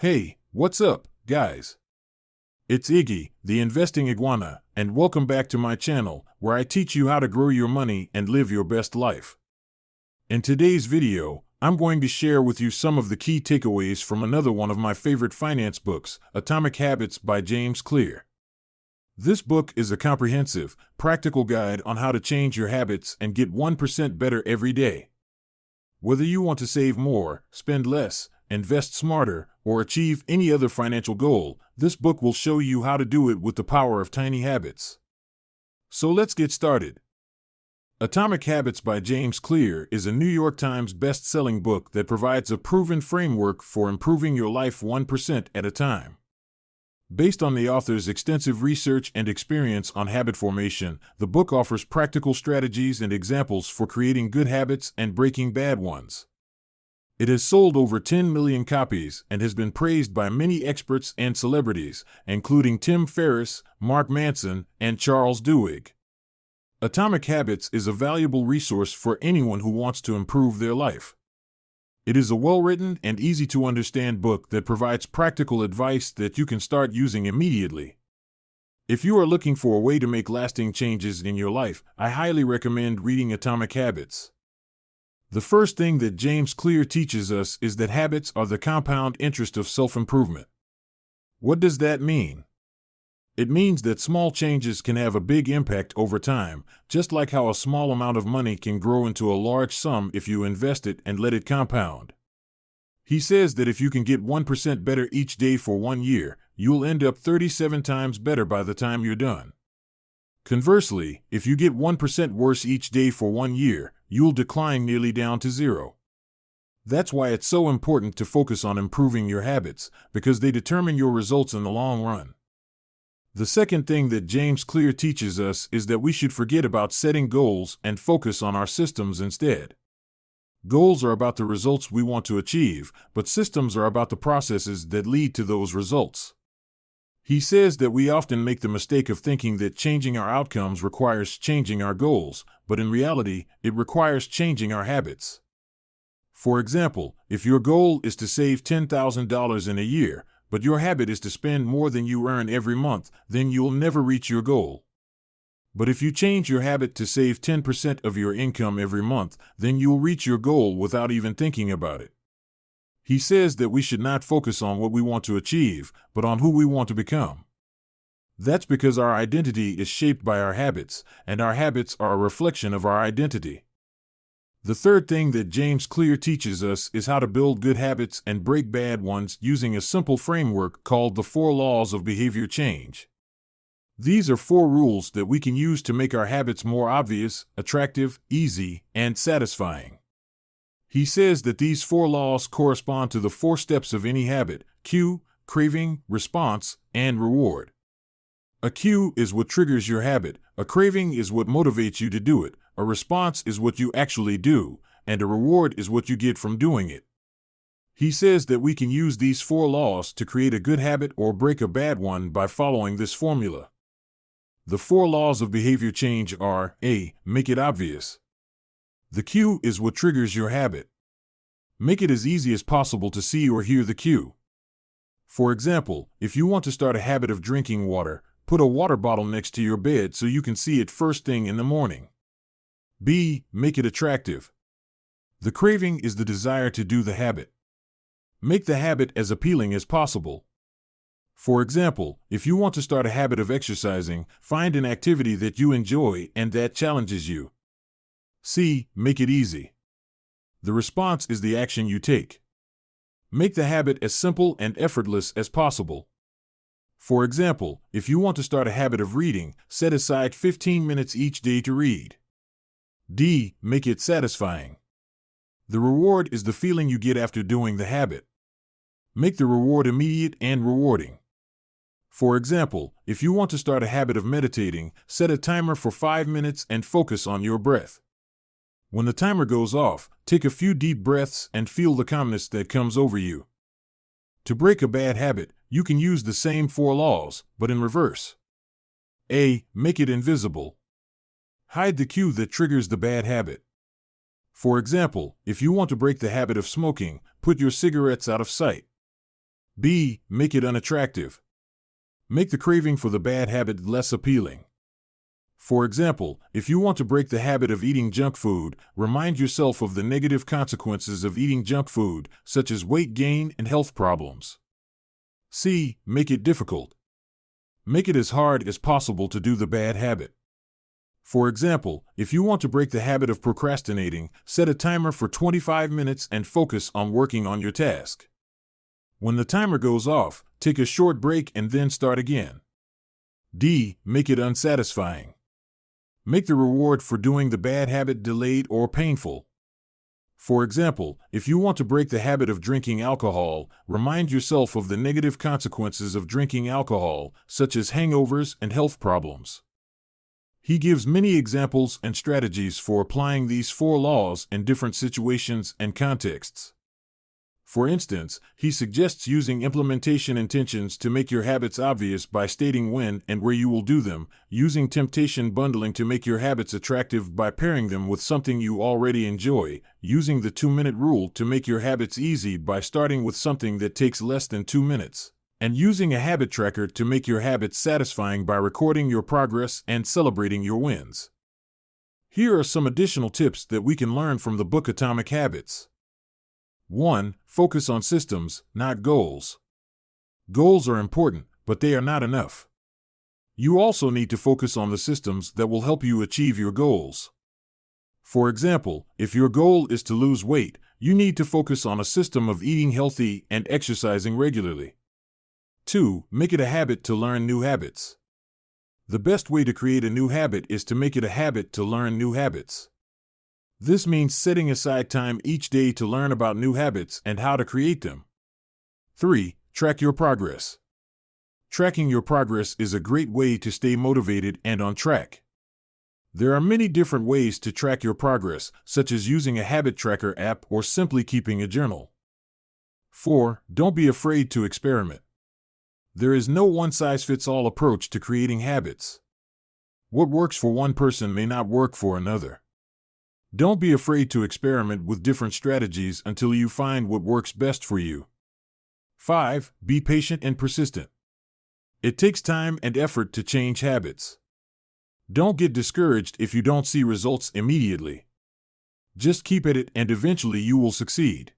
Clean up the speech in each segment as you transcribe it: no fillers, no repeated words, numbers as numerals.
Hey, what's up, guys? It's Iggy, the Investing Iguana, and welcome back to my channel, where I teach you how to grow your money and live your best life. In today's video, I'm going to share with you some of the key takeaways from another one of my favorite finance books, Atomic Habits by James Clear. This book is a comprehensive, practical guide on how to change your habits and get 1% better every day. Whether you want to save more, spend less, invest smarter, or achieve any other financial goal, this book will show you how to do it with the power of tiny habits. So let's get started. Atomic Habits by James Clear is a New York Times best-selling book that provides a proven framework for improving your life 1% at a time. Based on the author's extensive research and experience on habit formation, the book offers practical strategies and examples for creating good habits and breaking bad ones. It has sold over 10 million copies and has been praised by many experts and celebrities, including Tim Ferriss, Mark Manson, and Charles Duhigg. Atomic Habits is a valuable resource for anyone who wants to improve their life. It is a well-written and easy-to-understand book that provides practical advice that you can start using immediately. If you are looking for a way to make lasting changes in your life, I highly recommend reading Atomic Habits. The first thing that James Clear teaches us is that habits are the compound interest of self-improvement. What does that mean? It means that small changes can have a big impact over time, just like how a small amount of money can grow into a large sum if you invest it and let it compound. He says that if you can get 1% better each day for 1 year, you'll end up 37 times better by the time you're done. Conversely, if you get 1% worse each day for 1 year, you'll decline nearly down to zero. That's why it's so important to focus on improving your habits, because they determine your results in the long run. The second thing that James Clear teaches us is that we should forget about setting goals and focus on our systems instead. Goals are about the results we want to achieve, but systems are about the processes that lead to those results. He says that we often make the mistake of thinking that changing our outcomes requires changing our goals, but in reality, it requires changing our habits. For example, if your goal is to save $10,000 in a year, but your habit is to spend more than you earn every month, then you'll never reach your goal. But if you change your habit to save 10% of your income every month, then you'll reach your goal without even thinking about it. He says that we should not focus on what we want to achieve, but on who we want to become. That's because our identity is shaped by our habits, and our habits are a reflection of our identity. The third thing that James Clear teaches us is how to build good habits and break bad ones using a simple framework called the 4 laws of behavior change. These are 4 rules that we can use to make our habits more obvious, attractive, easy, and satisfying. He says that these 4 laws correspond to the 4 steps of any habit: cue, craving, response, and reward. A cue is what triggers your habit, a craving is what motivates you to do it, a response is what you actually do, and a reward is what you get from doing it. He says that we can use these 4 laws to create a good habit or break a bad one by following this formula. The 4 laws of behavior change are: A. Make it obvious. The cue is what triggers your habit. Make it as easy as possible to see or hear the cue. For example, if you want to start a habit of drinking water, put a water bottle next to your bed so you can see it first thing in the morning. B. Make it attractive. The craving is the desire to do the habit. Make the habit as appealing as possible. For example, if you want to start a habit of exercising, find an activity that you enjoy and that challenges you. C. Make it easy. The response is the action you take. Make the habit as simple and effortless as possible. For example, if you want to start a habit of reading, set aside 15 minutes each day to read. D. Make it satisfying. The reward is the feeling you get after doing the habit. Make the reward immediate and rewarding. For example, if you want to start a habit of meditating, set a timer for 5 minutes and focus on your breath. When the timer goes off, take a few deep breaths and feel the calmness that comes over you. To break a bad habit, you can use the same 4 laws, but in reverse. A. Make it invisible. Hide the cue that triggers the bad habit. For example, if you want to break the habit of smoking, put your cigarettes out of sight. B. Make it unattractive. Make the craving for the bad habit less appealing. For example, if you want to break the habit of eating junk food, remind yourself of the negative consequences of eating junk food, such as weight gain and health problems. C. Make it difficult. Make it as hard as possible to do the bad habit. For example, if you want to break the habit of procrastinating, set a timer for 25 minutes and focus on working on your task. When the timer goes off, take a short break and then start again. D. Make it unsatisfying. Make the reward for doing the bad habit delayed or painful. For example, if you want to break the habit of drinking alcohol, remind yourself of the negative consequences of drinking alcohol, such as hangovers and health problems. He gives many examples and strategies for applying these 4 laws in different situations and contexts. For instance, he suggests using implementation intentions to make your habits obvious by stating when and where you will do them, using temptation bundling to make your habits attractive by pairing them with something you already enjoy, using the 2-minute rule to make your habits easy by starting with something that takes less than 2 minutes, and using a habit tracker to make your habits satisfying by recording your progress and celebrating your wins. Here are some additional tips that we can learn from the book Atomic Habits. 1. Focus on systems, not goals. Goals are important, but they are not enough. You also need to focus on the systems that will help you achieve your goals. For example, if your goal is to lose weight, you need to focus on a system of eating healthy and exercising regularly. 2. Make it a habit to learn new habits. The best way to create a new habit is to make it a habit to learn new habits. This means setting aside time each day to learn about new habits and how to create them. 3. Track your progress. Tracking your progress is a great way to stay motivated and on track. There are many different ways to track your progress, such as using a habit tracker app or simply keeping a journal. 4. Don't be afraid to experiment. There is no one-size-fits-all approach to creating habits. What works for one person may not work for another. Don't be afraid to experiment with different strategies until you find what works best for you. 5. Be patient and persistent. It takes time and effort to change habits. Don't get discouraged if you don't see results immediately. Just keep at it and eventually you will succeed.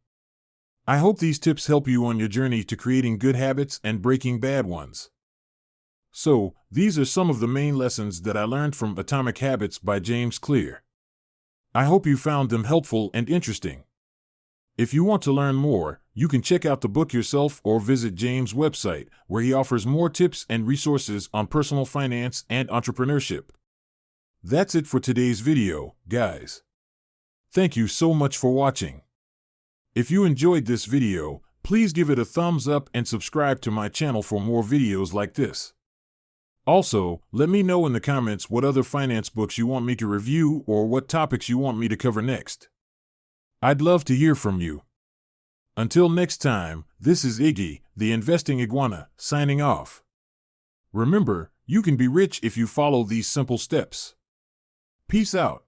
I hope these tips help you on your journey to creating good habits and breaking bad ones. So, these are some of the main lessons that I learned from Atomic Habits by James Clear. I hope you found them helpful and interesting. If you want to learn more, you can check out the book yourself or visit James' website, where he offers more tips and resources on personal finance and entrepreneurship. That's it for today's video, guys. Thank you so much for watching. If you enjoyed this video, please give it a thumbs up and subscribe to my channel for more videos like this. Also, let me know in the comments what other finance books you want me to review or what topics you want me to cover next. I'd love to hear from you. Until next time, this is Iggy, the Investing Iguana, signing off. Remember, you can be rich if you follow these simple steps. Peace out.